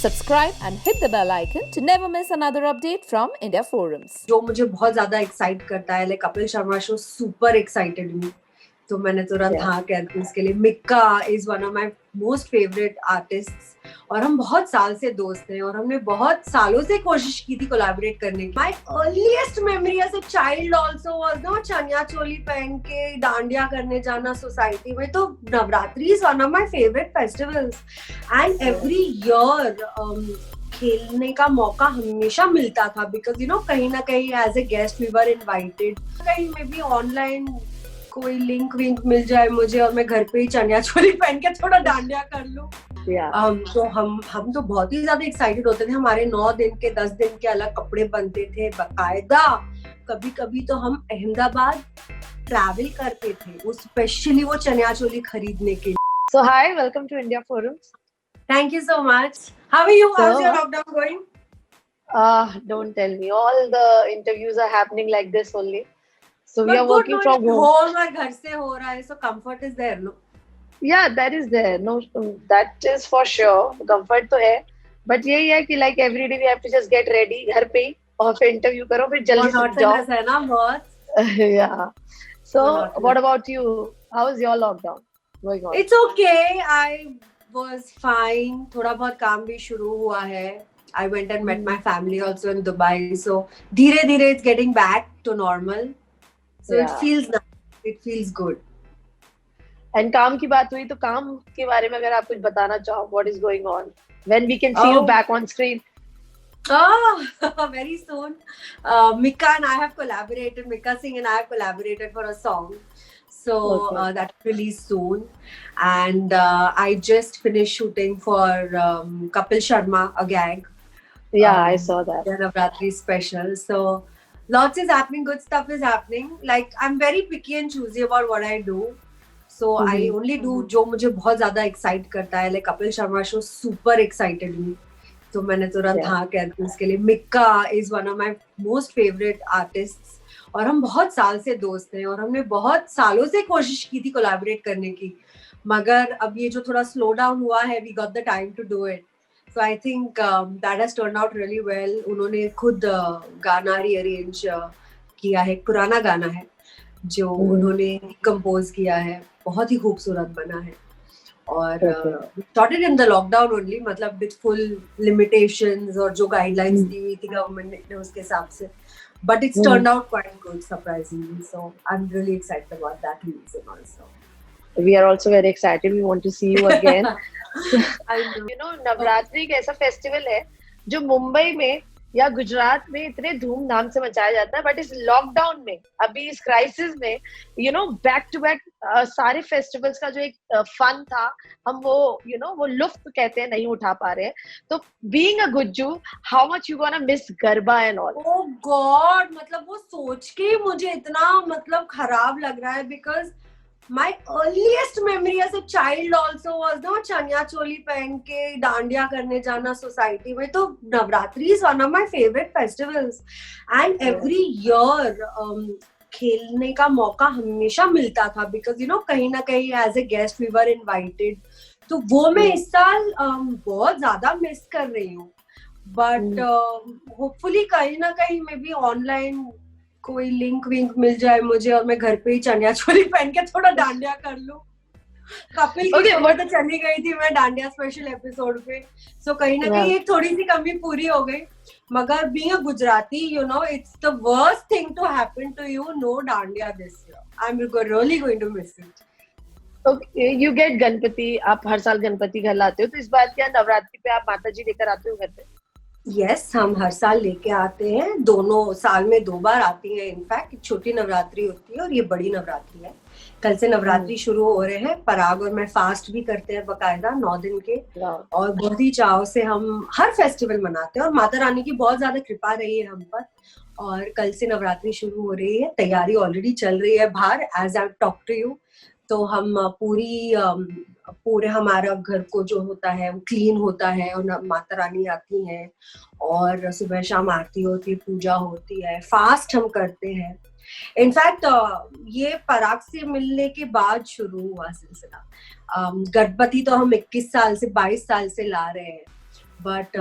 Subscribe and hit the bell icon to never miss another update from India Forums. जो मुझे बहुत ज्यादा excite करता है, like Kapil Sharma show super excited me, तो मैंने तुरंत हाँ कह दी इसके लिए। Mika is one of my most favourite artists और हम बहुत साल से दोस्त हैं और हमने बहुत सालों से कोशिश की थी कोलैबोरेट करने की। My earliest memory as a child also was no chaniya choli पहन के डांडिया करने जाना सोसाइटी में। तो Navratri is one of my favourite festivals and every year खेलने का मौका हमेशा मिलता था बिकॉज यू नो कहीं ना कहीं as a guest we were invited. कहीं में भी ऑनलाइन कोई लिंक विंक मिल जाए मुझे और मैं घर पे ही चनिया चोली पहन के थोड़ा डांडिया कर लूं। तो हम तो बहुत ही ज्यादा एक्साइटेड होते थे। हमारे 9 दिन के 10 दिन के अलग कपड़े बनते थे बकायदा। कभी कभी तो हम अहमदाबाद ट्रैवल करते थे वो स्पेशली वो चनिया चोली खरीदने के लिए। So hi, welcome to India Forums. Thank you so much. How are you? How's your lockdown going? Don't tell me. All the interviews are happening like this only. So we are But working from home. और घर से हो रहा है, so comfort is there, no? Yeah, that is there. No, that is for sure. Comfort तो है. But यही है कि like every day we have to just get ready घर पे ही और फिर interview करो फिर जल्दी से जाओ. है ना बहुत. Yeah. So what about you? How is your lockdown going on? It's okay. I was fine. थोड़ा बहुत काम भी शुरू हुआ है. I went and met my family also in Dubai. So धीरे धीरे it's getting back to normal. So it feels nice. It feels good. And काम की बात हुई तो काम के बारे में अगर आप कुछ बताना चाहो, what is going on? When we can see you back on screen? Very soon. Mika and I have collaborated. Mika Singh and I have collaborated for a song. So that will release soon. And I just finished shooting for Kapil Sharma, a gag. Yeah, I saw that. The Navratri special. So lots is happening, good stuff is happening. Like I'm very picky and choosy about what I do. So I only do जो मुझे बहुत ज़्यादा excite करता है. Like Kapil Sharma show super excited me. तो मैंने तुरंत हाँ कह दी इसके लिए। Mika is one of my most favorite artists और हम बहुत साल से दोस्त हैं और हमने बहुत सालों से कोशिश की थी कोलैबोरेट करने की, मगर अब ये जो थोड़ा स्लो डाउन हुआ है we got the time to do it. So I think that has turned out really well. उन्होंने खुद गाना रीअरेंज किया है, पुराना गाना है जो उन्होंने कंपोज किया है, बहुत ही खूबसूरत बना है और started in the lockdown only, मतलब with full limitations और जो guidelines दी हुई थी गवर्नमेंट ने उसके हिसाब से, but it's turned out quite good surprisingly. So I'm really excited about that reason also. We are also very excited. We want to see you again. I know. You know, Navratri एक ऐसा festival है जो मुंबई में या गुजरात में इतने धूमधाम से मचाया जाता है, बट इस लॉकडाउन में अभी इस क्राइसिस में you know back to back सारे फेस्टिवल्स का जो एक फन था हम वो यू नो वो लुफ्त कहते हैं नहीं उठा पा रहे हैं। तो being a Gujju, how much you gonna miss garba and all? Oh God, मतलब वो सोच के मुझे इतना मतलब खराब लग रहा है because my earliest memory as a child also was no चनिया चोली पहन के डांडिया करने जाना सोसाइटी में। तो Navratri is one of my favorite festivals and every year खेलने का मौका हमेशा मिलता था बिकॉज यू नो कहीं ना कहीं as a guest we were invited. तो वो मैं इस साल बहुत ज्यादा मिस कर रही हूँ, बट होपफुली कहीं ना कहीं में भी ऑनलाइन कोई लिंक विंक मिल जाए मुझे और मैं घर पे ही चनिया चोली पहन के थोड़ा डांडिया कर लूं। कपिल की खबर तो चली गई थी मैं डांडिया स्पेशल एपिसोड पे, सो कहीं ना कहीं एक थोड़ी सी कमी पूरी हो गई। मगर being a Gujarati you know it's the worst thing to happen to you, no dandiya this year. I am really going to miss it. Okay, you get Ganpati, आप हर साल गणपति घर लाते हो, तो इस बार क्या नवरात्रि पे आप माता जी लेकर आते हो घर पे? यस, हम हर साल लेके आते हैं, दोनों साल में 2 बार आती है। इनफैक्ट छोटी नवरात्रि होती है और ये बड़ी नवरात्रि है। कल से नवरात्रि शुरू हो रहे हैं। पराग और मैं फास्ट भी करते हैं बकायदा 9 दिन के और बहुत ही चाव से हम हर फेस्टिवल मनाते हैं और माता रानी की बहुत ज्यादा कृपा रही है हम पर। और कल से नवरात्रि शुरू हो रही है, तैयारी ऑलरेडी चल रही है बाहर as I talk to you. तो हम पूरे हमारा घर को जो होता है वो क्लीन होता है और माता रानी आती हैं और सुबह शाम आरती होती है, पूजा होती है, फास्ट हम करते हैं। इनफैक्ट ये पराग से मिलने के बाद शुरू हुआ सिलसिला। गणपति तो हम 21 साल से 22 साल से ला रहे हैं बट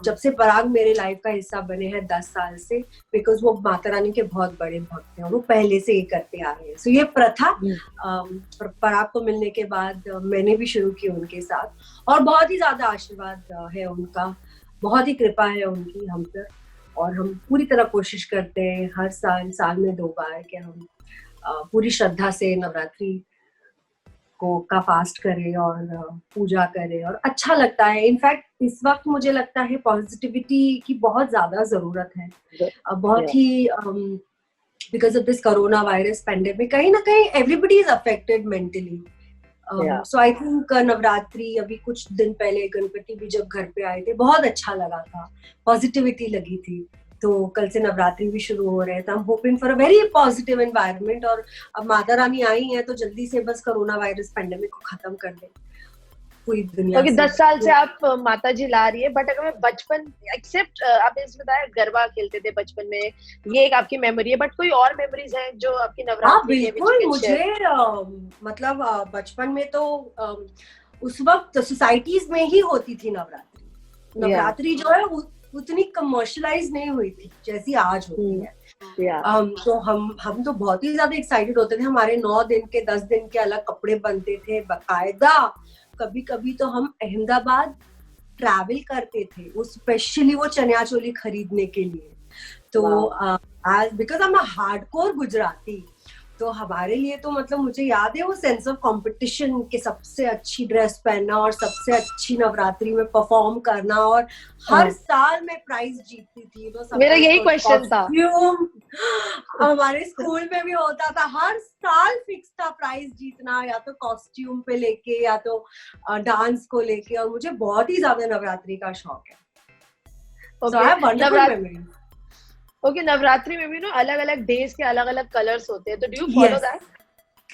जब से पराग मेरे लाइफ का हिस्सा बने हैं 10 साल से, बिकॉज वो माता रानी के बहुत बड़े भक्त हैं और वो पहले से ये करते आ रहे हैं। सो ये प्रथा पराग को मिलने के बाद मैंने भी शुरू की उनके साथ, और बहुत ही ज्यादा आशीर्वाद है उनका, बहुत ही कृपा है उनकी हम पर। और हम पूरी तरह कोशिश करते हैं हर साल में 2 बार कि हम पूरी श्रद्धा से नवरात्रि का फास्ट करें और पूजा करें, और अच्छा लगता है। इनफैक्ट इस वक्त मुझे लगता है पॉजिटिविटी की बहुत ज्यादा जरूरत है। बहुत ही because of this corona virus pandemic, कहीं ना कहीं everybody is affected mentally. So I think Navratri, अभी कुछ दिन पहले गणपति भी जब घर पे आए थे, बहुत अच्छा लगा था, पॉजिटिविटी लगी थी। तो कल से नवरात्रि भी शुरू हो रहे हैं, तो I am hoping for a very positive environment. और अब माता रानी आई हैं तो जल्दी से बस कोरोना वायरस पेंडेमिक को खत्म कर दे पूरी दुनिया। क्योंकि 10 साल से आप माता जी ला रही है, बट अगर मैं बचपन एक्सेप्ट आपने इसमें बताया गरबा खेलते थे बचपन में, ये एक आपकी मेमोरी है, बट कोई और मेमोरीज है जो आपकी नवरात्रि के? बिल्कुल, मुझे मतलब बचपन में तो उस वक्त सोसाइटीज में ही होती थी नवरात्रि जो है उतनी कमर्शलाइज नहीं हुई थी जैसी आज होती है। तो हम तो बहुत ही ज्यादा एक्साइटेड होते थे। हमारे 9 दिन के 10 दिन के अलग कपड़े बनते थे बकायदा। कभी कभी तो हम अहमदाबाद ट्रैवल करते थे वो स्पेशली वो चनिया चोली खरीदने के लिए। तो because I am a hardcore Gujarati, तो हमारे लिए तो मतलब मुझे याद है वो सेंस ऑफ कंपटीशन के सबसे अच्छी ड्रेस पहनना और सबसे अच्छी नवरात्रि में परफॉर्म करना, और हर साल मैं प्राइज जीतती थी। तो मेरा यही क्वेश्चन था। हमारे स्कूल में भी होता था, हर साल फिक्स था प्राइज जीतना, या तो कॉस्ट्यूम पे लेके या तो डांस को लेके। और मुझे बहुत ही ज्यादा नवरात्रि का शौक है। ओके, नवरात्रि में भी ना अलग अलग डेज के अलग अलग कलर्स होते हैं, तो do you follow that?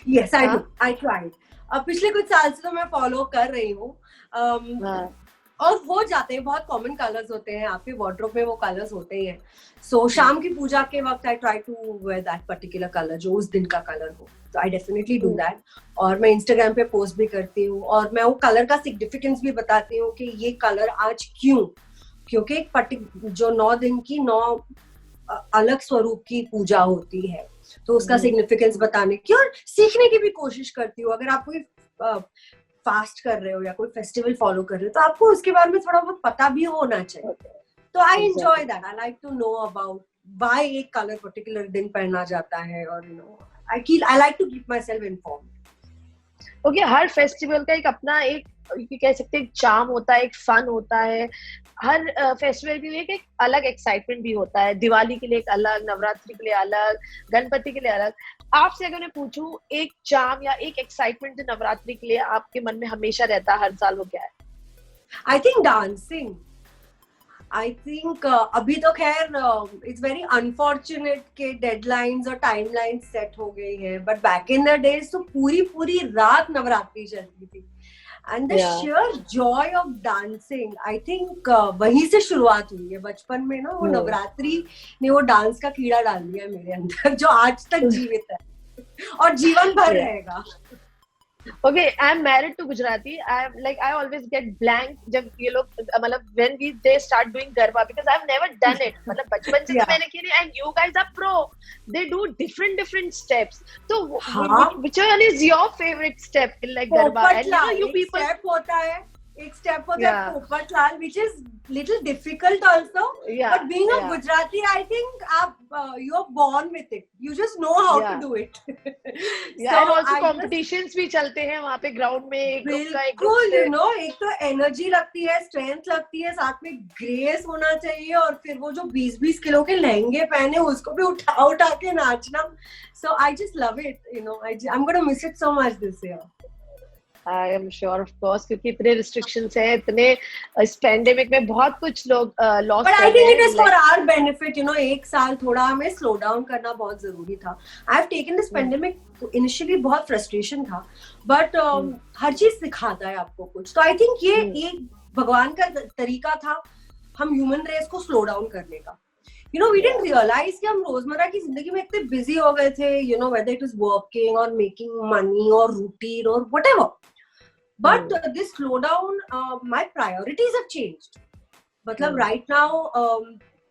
Yes, I do, I tried. अब पिछले कुछ साल से तो मैं फॉलो कर रही हूँ, और हो जाते हैं, बहुत कॉमन कलर्स होते हैं, आपके वार्डरोब में वो कलर्स होते ही हैं। सो शाम की पूजा के वक्त I try to wear that particular colour, जो उस दिन का कलर हो। तो आई डेफिनेटली डू दैट, और मैं इंस्टाग्राम पे पोस्ट भी करती हूँ, और मैं वो कलर का सिग्निफिकेंस भी बताती हूँ कि ये कलर आज क्यों, क्योंकि एक जो 9 दिन की 9 अलग स्वरूप की पूजा होती है, तो उसका सिग्निफिकेंस बताने की और सीखने की भी कोशिश करती हूँ। अगर आप कोई फास्ट कर रहे हो या कोई फेस्टिवल फॉलो कर रहे हो, तो आपको उसके बारे में थोड़ा बहुत पता भी होना चाहिए। तो I enjoy that, I like to know about why एक कलर पर्टिकुलर दिन पहना जाता है, और you know I like to keep myself informed. Okay, हर फेस्टिवल का एक अपना एक कह सकते हैं चार्म होता है, एक फन होता है। हर फेस्टिवल के लिए एक अलग एक्साइटमेंट भी होता है। दिवाली के लिए एक अलग, नवरात्रि के लिए अलग, गणपति के लिए अलग। आपसे अगर मैं पूछूं एक चार्म या एक एक्साइटमेंट जो नवरात्रि के लिए आपके मन में हमेशा रहता है हर साल, वो क्या है? I think dancing. I think अभी तो खैर इट्स वेरी अनफॉर्चुनेट के डेडलाइंस और टाइमलाइंस सेट हो गई है, but back in the days तो पूरी रात नवरात्रि चलती थी। And the sheer joy of dancing, I think वहीं से शुरुआत हुई है। बचपन में ना वो नवरात्रि ने वो डांस का कीड़ा डाल दिया मेरे अंदर, जो आज तक जीवित है और जीवन भर रहेगा। Okay, I'm married to Gujarati. I always get blank जब ये लोग मतलब when they start doing garba, because I've never done it. मतलब बचपन से तो मैंने की नहीं, and you guys are pro. They do different steps. So which one is your favorite step in like garba? And you people step होता है, एक स्टेप होता है Popat Lal, which is little difficult also. But being a Gujarati, I think you're born with it. You just know how to do it. So and also competitions भी चलते हैं वहाँ पे ग्राउंड में। बिल्कुल, you know, एक तो एनर्जी लगती है, स्ट्रेंथ लगती है, साथ में ग्रेस होना चाहिए, और फिर वो जो 20-20 किलो के लहंगे पहने उसको भी उठा के नाचना। So I just love it, you know. I'm going to miss it so much this year. I am sure, of course, क्योंकि इतने restrictions हैं, इतने इस pandemic में बहुत कुछ लोग lost But I think it is for our benefit, you know. एक साल थोड़ा हमें slow down करना बहुत जरूरी था. I've taken this pandemic, initially बहुत frustration था, but हर चीज सिखाता है आपको कुछ. तो I think ये एक भगवान का तरीका था हम human race को slow down करने का. You know, we didn't realize कि हम रोजमर्रा की जिंदगी में इतने busy हो गए थे, you know, whether it is working or making money or routine or whatever. But this slowdown, my priorities have changed. मतलब राइट नाउ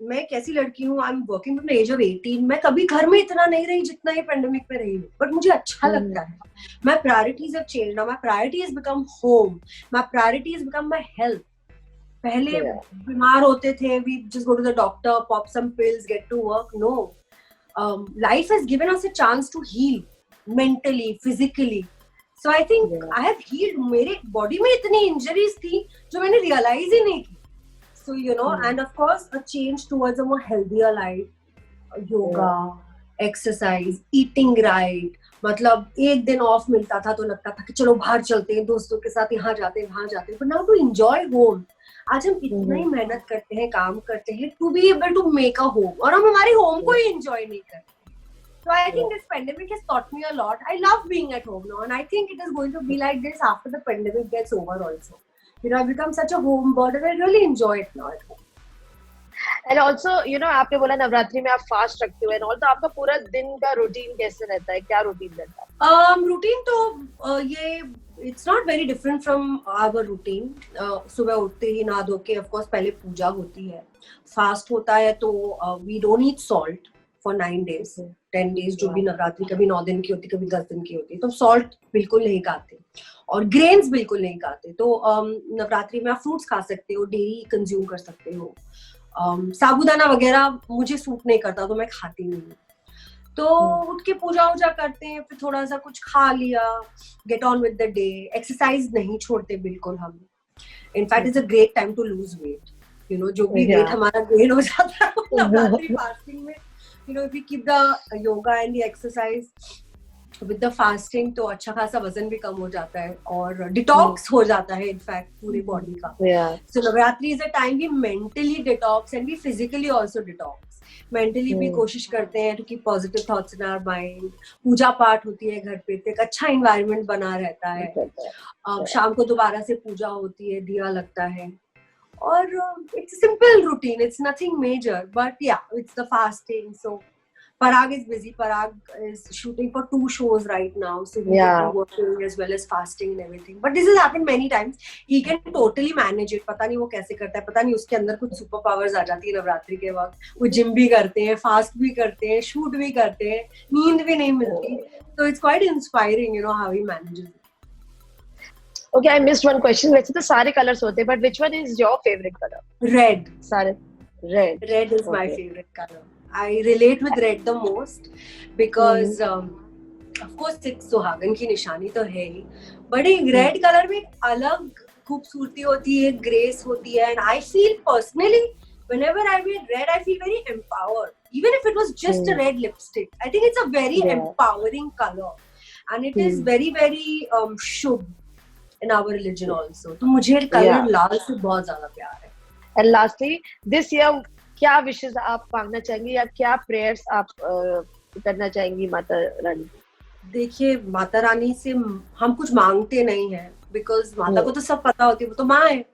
मैं एक ऐसी लड़की हूँ, I am working from the age of 18. मैं कभी घर में इतना नहीं रही जितना ये पेंडेमिक में रही हूँ, बट मुझे अच्छा लगता है. My priorities have changed now. My priority has become home. My priority has become my health. पहले बीमार होते थे, we just go to the doctor, pop some pills, get to work. No, life has given us a chance to heal mentally, physically. So I think I have healed. मेरे body में इतनी injuries थी जो मैंने realise ही नहीं की. So you know, and of course a change towards a more healthier life, yoga, exercise, eating right. मतलब एक दिन ऑफ मिलता था तो लगता था कि चलो बाहर चलते हैं दोस्तों के साथ, यहाँ जाते हैं वहां जाते हैं. But now to enjoy home. आज हम इतना ही मेहनत करते हैं, काम करते हैं to be able to make a home, और हम हमारे होम को ही enjoy नहीं करते. So I think this pandemic has taught me a lot. I love being at home now, and I think it is going to be like this after the pandemic gets over also. You know, I've become such a home bird and I really enjoy it now at home. And also, you know, आपने बोला नवरात्रि में आप fast रखते हो, and also आपका पूरा दिन का रूटीन कैसे रहता है? क्या रूटीन रहता है? रूटीन तो ये it's not very different from our routine. सुबह उठते ही नहा धो के of course पहले पूजा होती है. फास्ट होता है तो we don't eat salt for 9 days, 10 days जो भी नवरात्रि कभी 9 दिन की होती, कभी 10 दिन की होती, तो सॉल्ट बिल्कुल नहीं खाते और ग्रेन्स बिल्कुल नहीं खाते. तो नवरात्रि में आप फ्रूट्स खा सकते हो, डेयरी कंज्यूम कर सकते हो. साबूदाना वगैरह मुझे सूट नहीं करता तो मैं खाती नहीं. तो उठ के पूजा वूजा करते हैं, फिर थोड़ा सा कुछ खा लिया, get on with the day. Exercise नहीं छोड़ते बिल्कुल हम. In fact it's a great time to lose weight. You know, जो भी वेट हमारा गेन हो जाता है नवरात्रि फास्टिंग में. You know, if we keep the yoga and the exercise with the fasting, तो अच्छा खासा वजन भी कम हो जाता है और डिटॉक्स हो जाता है इनफैक्ट पूरी बॉडी का. So Navratri is a time we mentally detox and we physically also detox. Mentally भी कोशिश करते हैं to keep positive thoughts in our mind. पूजा पाठ होती है घर पे, तो एक अच्छा environment बना रहता है. शाम को दोबारा से पूजा होती है, दिया लगता है. Or it's a simple routine, it's nothing major, but yeah, it's the fasting. So Parag is busy. Parag is shooting for 2 shows right now, so he's working as well as fasting and everything. But this has happened many times. He can totally manage it. पता नहीं वो कैसे करता है, पता नहीं उसके अंदर कुछ सुपर पावर्स आ जाती है नवरात्रि के वक्त. वो जिम भी करते हैं, फास्ट भी करते हैं, शूट भी करते हैं, नींद भी नहीं मिलती. So it's quite inspiring, you know, how he manages it. Okay, I missed one question. वैसे तो सारे कलर्स होते हैं, but which one is your favorite color? Red. सारे red. Red is my favorite color. I relate with red the most because of course एक सुहागन की निशानी तो है ही, but एक red color में एक अलग खूबसूरती होती है, grace होती है, and I feel personally whenever I wear red I feel very empowered. Even if it was just a red lipstick, I think it's a very empowering color, and it is very very Shubh in our religion also. तो मुझे colour लाल से बहुत ज्यादा प्यार है. And lastly, this year क्या wishes आप मांगना चाहेंगी या क्या prayers आप करना चाहेंगी माता रानी? देखिए, माता रानी से हम कुछ मांगते नहीं है because माता को तो सब पता होती है, वो तो माँ है.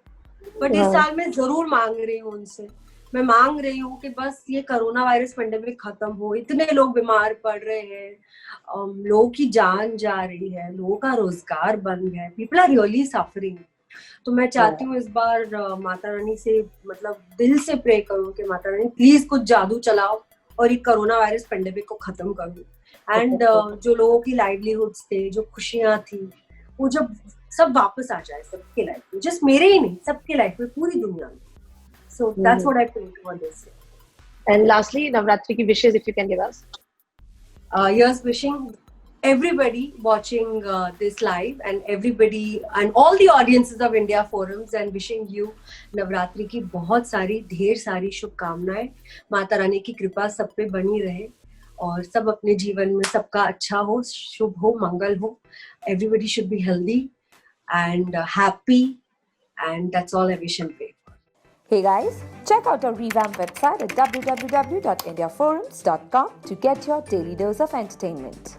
बट इस साल मैं जरूर मांग रही हूँ उनसे. मैं मांग रही हूँ कि बस ये कोरोना वायरस पेंडेमिक खत्म हो. इतने लोग बीमार पड़ रहे हैं, लोगों की जान जा रही है, लोगों का रोजगार बंद है, पीपल आर रियली सफरिंग. तो मैं चाहती हूँ इस बार माता रानी से मतलब दिल से प्रे करूँ कि माता रानी प्लीज कुछ जादू चलाओ और ये कोरोना वायरस पेंडेमिक को खत्म करो. एंड जो लोगों की लाइवलीहुड्स थे, जो खुशियां थी, वो जब सब वापस आ जाए सबके लाइफ में, जस्ट मेरे ही नहीं, सबके लाइफ में, पूरी दुनिया में. So that's what I pray for this year. And lastly, Navratri ki wishes if you can give us. Here's wishing everybody watching this live and everybody and all the audiences of India Forums and wishing you Navratri की बहुत सारी ढेर सारी शुभकामनाएं. माता रानी की कृपा सब पे बनी रहे और सब अपने जीवन में सबका अच्छा हो, शुभ हो, मंगल हो. Everybody should be healthy and happy, and that's all I wish and pray. Hey guys, check out our revamped website at www.indiaforums.com to get your daily dose of entertainment.